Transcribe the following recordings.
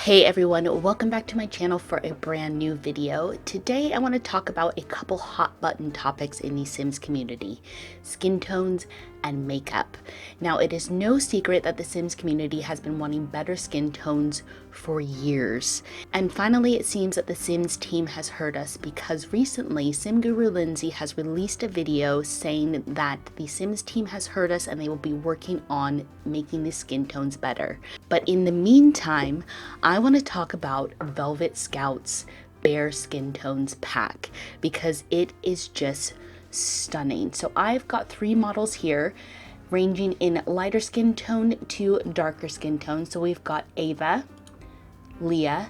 Hey everyone, welcome back to my channel for a brand new video. Today I want to talk about a couple hot button topics in the Sims community: skin tones and makeup. Now, it is no secret that the Sims community has been wanting better skin tones for years. And finally, it seems that the Sims team has heard us, because recently Sim Guru Lindsay has released a video saying that the Sims team has heard us and they will be working on making the skin tones better. But in the meantime, I want to talk about Velvet Scout's Bare Skin Tones pack, because it is just stunning. So I've got 3 models here ranging in lighter skin tone to darker skin tone. So we've got Ava, Leah,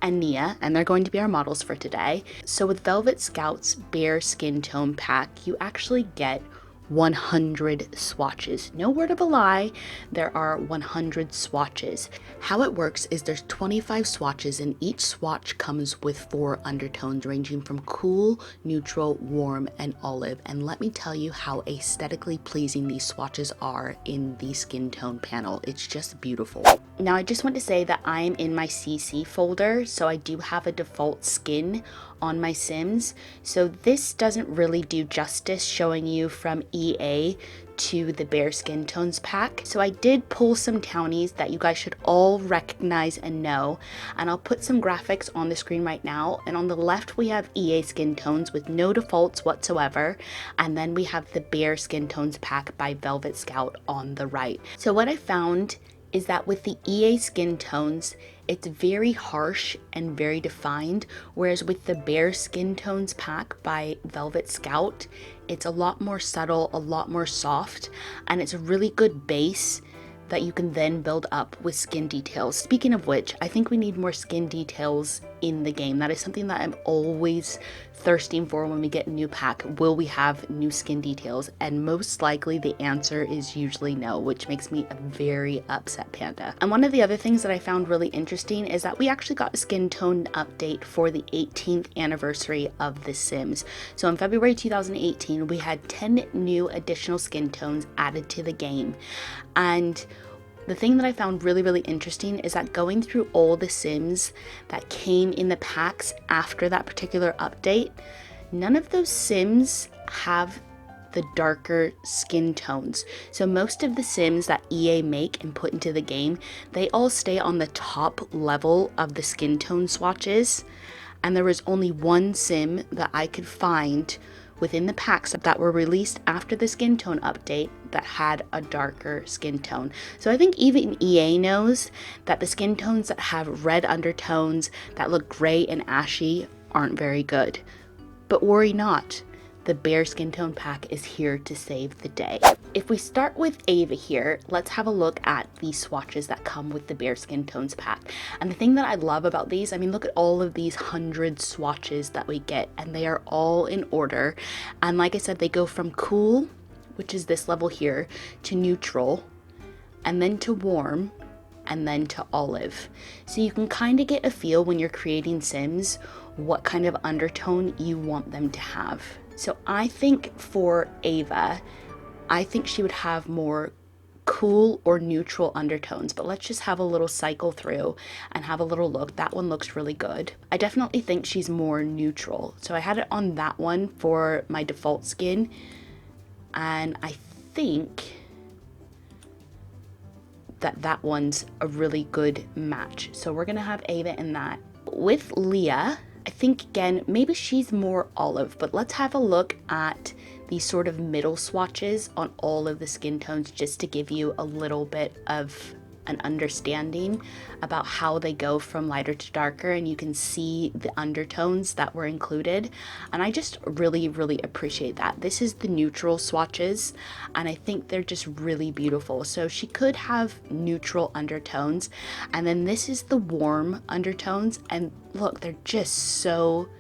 and Nia, and they're going to be our models for today. So with Velvet Scout's Bare Skin Tone pack, you actually get 100 swatches. No word of a lie, there are 100 swatches. How it works is there's 25 swatches, and each swatch comes with 4 undertones ranging from cool, neutral, warm, and olive. And let me tell you how aesthetically pleasing these swatches are in the skin tone panel. It's just beautiful. Now, I just want to say that I'm in my CC folder, so I do have a default skin on my Sims. So this doesn't really do justice showing you from EA to the Bare Skin Tones pack. So I did pull some townies that you guys should all recognize and know, and I'll put some graphics on the screen right now. And on the left we have EA Skin Tones with no defaults whatsoever, and then we have the Bare Skin Tones pack by Velvet Scout on the right. So what I found is that with the EA skin tones, it's very harsh and very defined, whereas with the Bare Skin Tones pack by Velvet Scout, it's a lot more subtle, a lot more soft, and it's a really good base that you can then build up with skin details. Speaking of which, I think we need more skin details in the game. That is something that I'm always thirsting for when we get a new pack. Will we have new skin details? And most likely the answer is usually no, which makes me a very upset panda. And one of the other things that I found really interesting is that we actually got a skin tone update for the 18th anniversary of The Sims. So in February 2018, we had 10 new additional skin tones added to the game. And the thing that I found really interesting is that going through all the Sims that came in the packs after that particular update, none of those Sims have the darker skin tones. So most of the Sims that EA make and put into the game, they all stay on the top level of the skin tone swatches. And there was only one Sim that I could find within the packs that were released after the skin tone update that had a darker skin tone. So I think even EA knows that the skin tones that have red undertones that look gray and ashy aren't very good. But worry not, the Bare Skin Tone pack is here to save the day. If we start with Ava here, let's have a look at the swatches that come with the Bare Skin Tones pack. And the thing that I love about these, I mean, look at all of these 100 swatches that we get, and they are all in order. And like I said, they go from cool, which is this level here, to neutral, and then to warm, and then to olive. So you can kind of get a feel when you're creating Sims what kind of undertone you want them to have. So I think for Ava, I think she would have more cool or neutral undertones, but let's just have a little cycle through and have a little look. That one looks really good. I definitely think she's more neutral. So I had it on that one for my default skin, and I think that one's a really good match. So we're gonna have Ava in that. With Leah, I think again, maybe she's more olive, but let's have a look at these sort of middle swatches on all of the skin tones just to give you a little bit of an understanding about how they go from lighter to darker, and you can see the undertones that were included. And I just really appreciate that. This is the neutral swatches, and I think they're just really beautiful. So she could have neutral undertones, and then this is the warm undertones, and look, they're just so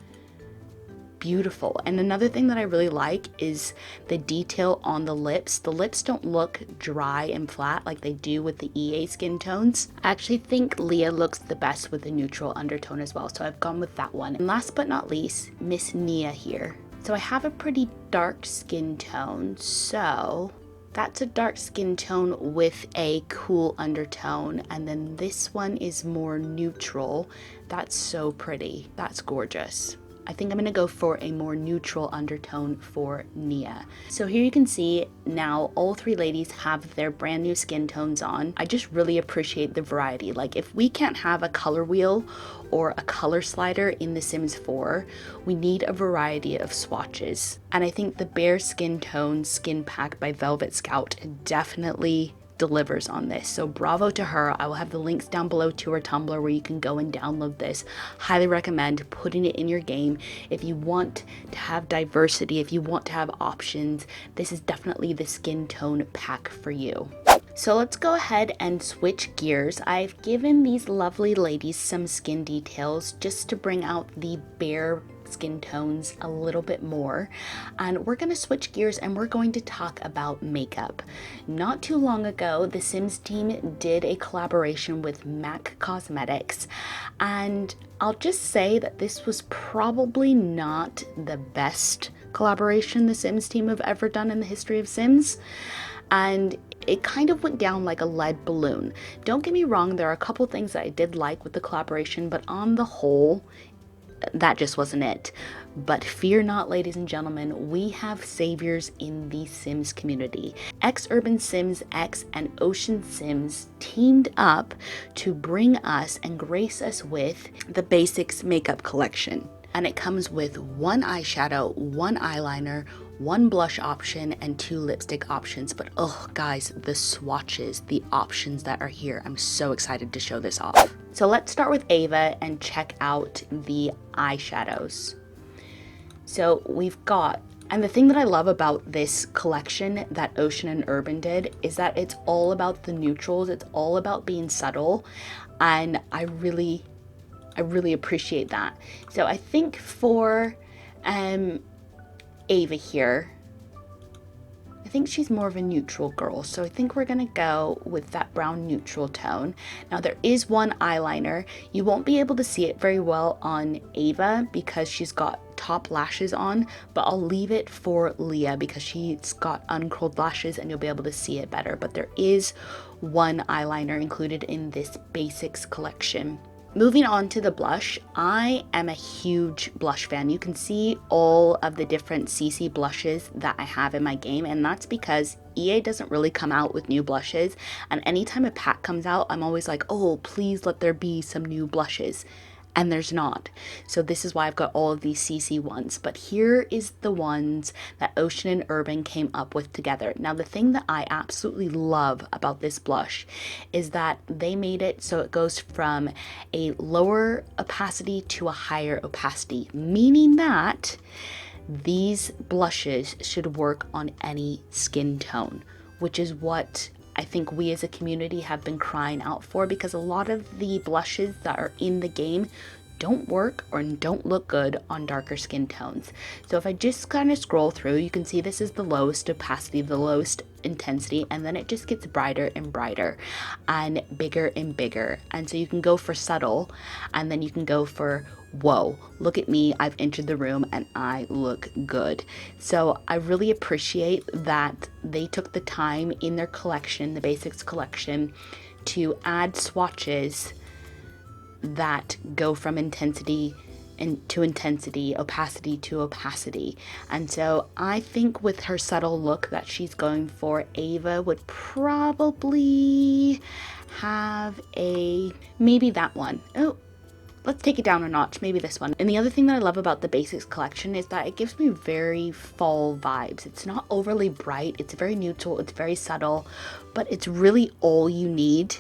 beautiful. And another thing that I really like is the detail on the lips. The lips don't look dry and flat like they do with the EA skin tones. I actually think Leah looks the best with a neutral undertone as well, so I've gone with that one. And last but not least, Miss Nia here. So I have a pretty dark skin tone, so That's a dark skin tone with a cool undertone, and then this one is more neutral. That's so pretty. That's gorgeous. I think I'm gonna go for a more neutral undertone for Nia. So here you can see now all three ladies have their brand new skin tones on. I just really appreciate the variety. Like, if we can't have a color wheel or a color slider in The Sims 4, we need a variety of swatches. And I think the Bare Skin Tone Skin Pack by Velvet Scout definitely delivers on this. So bravo to her. I will have the links down below to her Tumblr where you can go and download this. Highly recommend putting it in your game. If you want to have diversity, if you want to have options, this is definitely the skin tone pack for you. So let's go ahead and switch gears. I've given these lovely ladies some skin details just to bring out the bare skin tones a little bit more, and we're going to switch gears and we're going to talk about makeup. Not too long ago, the Sims team did a collaboration with MAC Cosmetics, and I'll just say that this was probably not the best collaboration the Sims team have ever done in the history of Sims, and it kind of went down like a lead balloon. Don't get me wrong, there are a couple things that I did like with the collaboration, but on the whole, that just wasn't it. But fear not, ladies and gentlemen, we have saviors in the Sims community. Urban Sims X and Oshin Sims teamed up to bring us and grace us with the Basics makeup collection. And it comes with one eyeshadow, one eyeliner, one blush option, and 2 lipstick options. But oh guys, the swatches, the options that are here, I'm so excited to show this off. So let's start with Ava and check out the eyeshadows. So we've got, and the thing that I love about this collection that Oshin and Urban did is that it's all about the neutrals. It's all about being subtle, and I really appreciate that. So I think for Ava here, I think she's more of a neutral girl, so I think we're gonna go with that brown neutral tone. Now there is one eyeliner. You won't be able to see it very well on Ava because she's got top lashes on, but I'll leave it for Leah because she's got uncurled lashes and you'll be able to see it better. But there is one eyeliner included in this Basics collection. Moving on to the blush, I am a huge blush fan. You can see all of the different CC blushes that I have in my game, and that's because EA doesn't really come out with new blushes, and anytime a pack comes out, I'm always like, oh, please let there be some new blushes. And there's not. So this is why I've got all of these CC ones. But here is the ones that Oshin and Urban came up with together. Now the thing that I absolutely love about this blush is that they made it so it goes from a lower opacity to a higher opacity, meaning that these blushes should work on any skin tone, which is what I think we as a community have been crying out for, because a lot of the blushes that are in the game don't work or don't look good on darker skin tones. So if I just kind of scroll through, you can see this is the lowest opacity, the lowest intensity, and then it just gets brighter and brighter and bigger and bigger. And so you can go for subtle, and then you can go for whoa, look at me, I've entered the room and I look good. So I really appreciate that they took the time in their collection, the Basics collection, to add swatches that go from intensity to intensity, opacity to opacity. And so I think with her subtle look that she's going for, Ava would probably have maybe that one. Oh, let's take it down a notch, maybe this one. And the other thing that I love about the Basics collection is that it gives me very fall vibes. It's not overly bright, it's very neutral, it's very subtle, but it's really all you need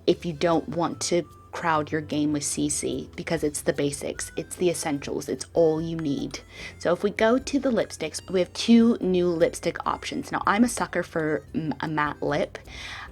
if you don't want to crowd your game with CC, because it's the basics, it's the essentials, it's all you need. So if we go to the lipsticks, we have 2 new lipstick options. Now I'm a sucker for a matte lip,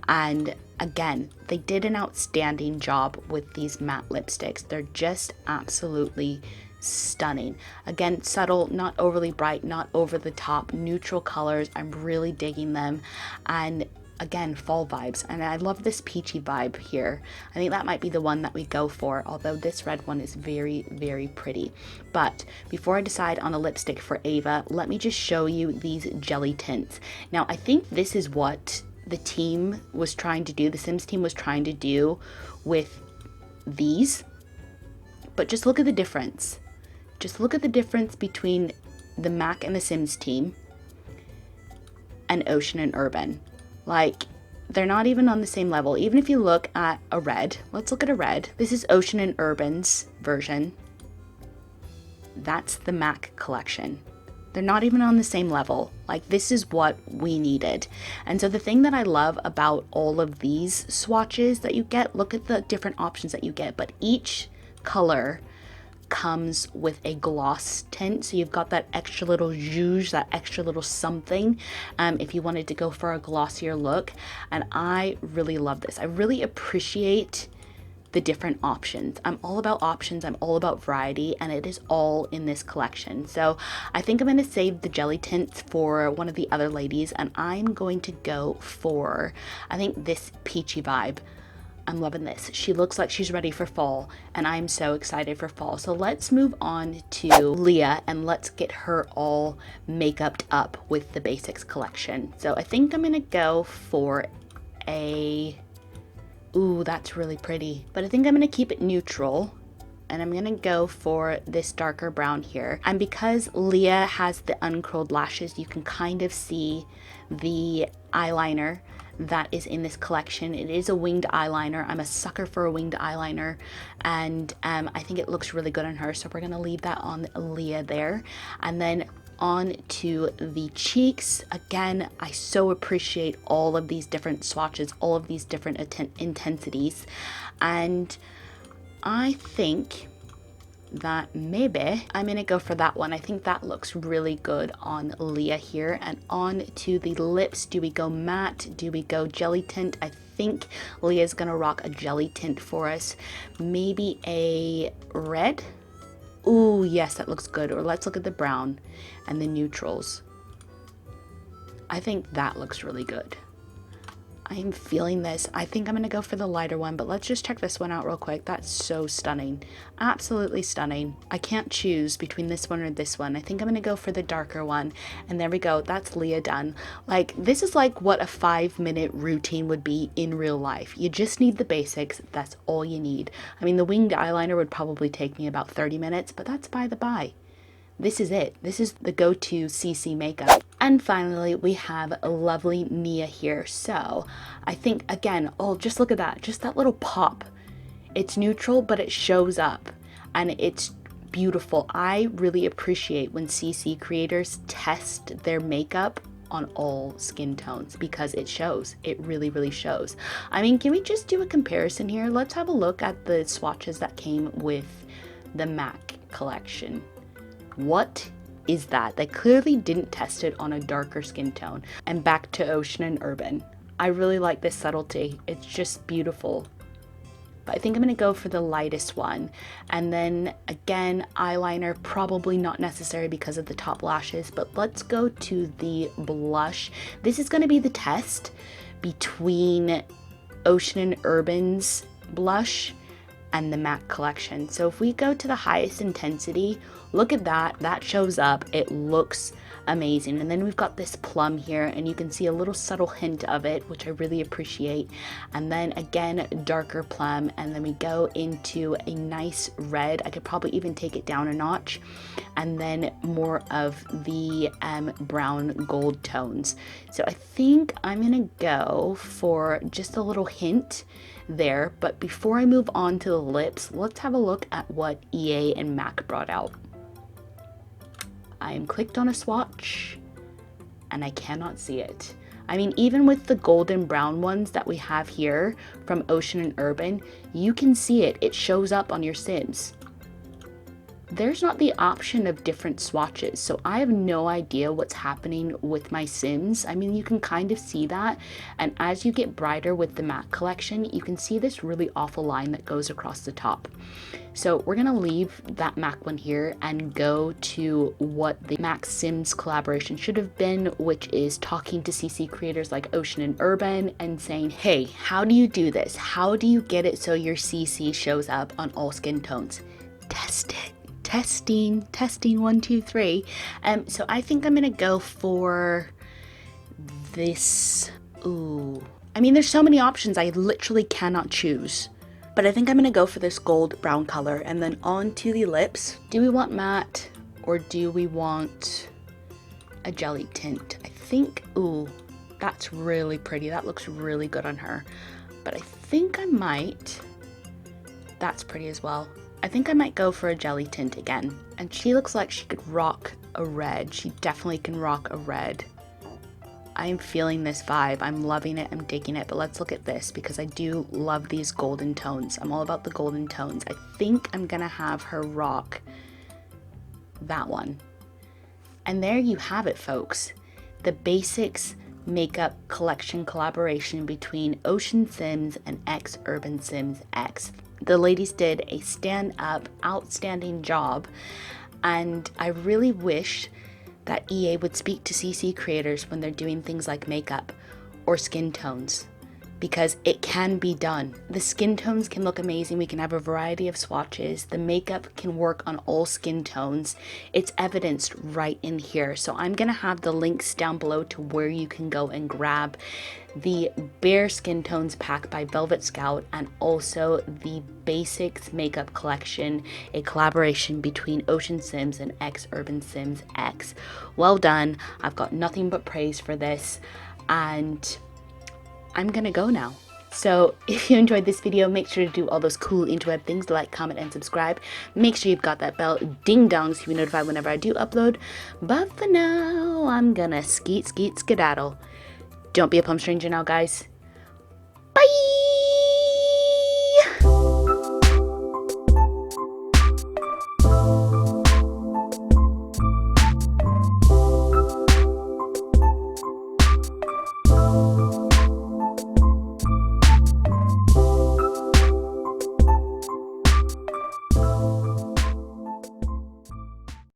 and again, they did an outstanding job with these matte lipsticks. They're just absolutely stunning. Again, subtle, not overly bright, not over the top, neutral colors. I'm really digging them. And again, fall vibes. And I love this peachy vibe here. I think that might be the one that we go for, although this red one is very, very pretty. But before I decide on a lipstick for Ava, let me just show you these jelly tints. Now, I think this is what the team was trying to do, the Sims team was trying to do with these. But just look at the difference. Just look at the difference between the MAC and the Sims team and Oshin and Urban. Like, they're not even on the same level. Even if you look at a red, let's look at a red. This is Oshin and Urban's version. That's the MAC collection. They're not even on the same level. Like, this is what we needed. And so the thing that I love about all of these swatches that you get, look at the different options that you get, but each color comes with a gloss tint, so you've got that extra little zhuzh, that extra little something, if you wanted to go for a glossier look. And I really love this. I really appreciate the different options. I'm all about options, I'm all about variety, and it is all in this collection. So I think I'm going to save the jelly tints for one of the other ladies, and I'm going to go for, I think, this peachy vibe. I'm loving this. She looks like she's ready for fall, and I'm so excited for fall. So let's move on to Leah, and let's get her all makeuped up with the basics collection. So I think I'm gonna go for a, ooh, that's really pretty, but I think I'm gonna keep it neutral, and I'm gonna go for this darker brown here. And because Leah has the uncurled lashes, you can kind of see the eyeliner that is in this collection. It is a winged eyeliner. I'm a sucker for a winged eyeliner, and I think it looks really good on her, so we're gonna leave that on Leah there. And then on to the cheeks. Again, I so appreciate all of these different swatches, all of these different intensities, and I think that maybe I'm gonna go for that one. I think that looks really good on Leah here. And on to the lips. Do we go matte? Do we go jelly tint? I think Leah's gonna rock a jelly tint for us. Maybe a red? Ooh, yes, that looks good. Or let's look at the brown and the neutrals. I think that looks really good. I am feeling this. I think I'm going to go for the lighter one, but let's just check this one out real quick. That's so stunning. Absolutely stunning. I can't choose between this one or this one. I think I'm going to go for the darker one. And there we go. That's Leah done. Like, this is like what a 5-minute routine would be in real life. You just need the basics. That's all you need. I mean, the winged eyeliner would probably take me about 30 minutes, but that's by the by. This is it. This is the go-to CC makeup. And finally, we have a lovely Nia here. So I think, again, oh, just look at that. Just that little pop. It's neutral, but it shows up. And it's beautiful. I really appreciate when CC creators test their makeup on all skin tones, because it shows. It really, really shows. I mean, can we just do a comparison here? Let's have a look at the swatches that came with the MAC collection. What is that? They clearly didn't test it on a darker skin tone. And back to Oshin and Urban. I really like this subtlety. It's just beautiful. But I think I'm going to go for the lightest one. And then again, eyeliner, probably not necessary because of the top lashes. But let's go to the blush. This is going to be the test between Oshin and Urban's blush and the MAC collection. So if we go to the highest intensity, look at that. That shows up. It looks amazing. And then we've got this plum here, and you can see a little subtle hint of it, which I really appreciate. And then again, darker plum, and then we go into a nice red. I could probably even take it down a notch, and then more of the brown gold tones. So I think I'm gonna go for just a little hint there. But before I move on to the lips, let's have a look at what EA and MAC brought out. I am clicked on a swatch and I cannot see it. I mean, even with the golden brown ones that we have here from Oshin and Urban, you can see it. It shows up on your Sims. there's not the option of different swatches. So I have no idea what's happening with my Sims. I mean, you can kind of see that. And as you get brighter with the MAC collection, you can see this really awful line that goes across the top. So we're gonna leave that MAC one here and go to what the MAC Sims collaboration should have been, which is talking to CC creators like Oshin and Urban and saying, hey, how do you do this? How do you get it so your CC shows up on all skin tones? Test it. Testing, 1, 2, 3. So I think I'm gonna go for this. Ooh, I mean, there's so many options, I literally cannot choose. But I think I'm gonna go for this gold brown color, and then on to the lips. Do we want matte or do we want a jelly tint? I think, ooh, that's really pretty. That looks really good on her. But I think I might, that's pretty as well. I think I might go for a jelly tint again. And she looks like she could rock a red. She definitely can rock a red. I'm feeling this vibe. I'm loving it. I'm digging it. But let's look at this because I do love these golden tones. I'm all about the golden tones. I think I'm gonna have her rock that one. And there you have it, folks. The Basics makeup collection collaboration between Oshin Sims and X Urban Sims X. The ladies did a stand-up, outstanding job, and I really wish that EA would speak to CC creators when they're doing things like makeup or skin tones, because it can be done. The skin tones can look amazing. We can have a variety of swatches. The makeup can work on all skin tones. It's evidenced right in here. So I'm gonna have the links down below to where you can go and grab the Bare Skin Tones pack by Velvet Scout, and also the Basics makeup collection, a collaboration between Oshin Sims and X Urban Sims X. Well done. I've got nothing but praise for this, and I'm gonna go now. So if you enjoyed this video, make sure to do all those cool interweb things, like, comment, and subscribe. Make sure you've got that bell ding dong so you be notified whenever I do upload. But for now, I'm gonna skedaddle. Don't be a plum stranger now, guys. Bye!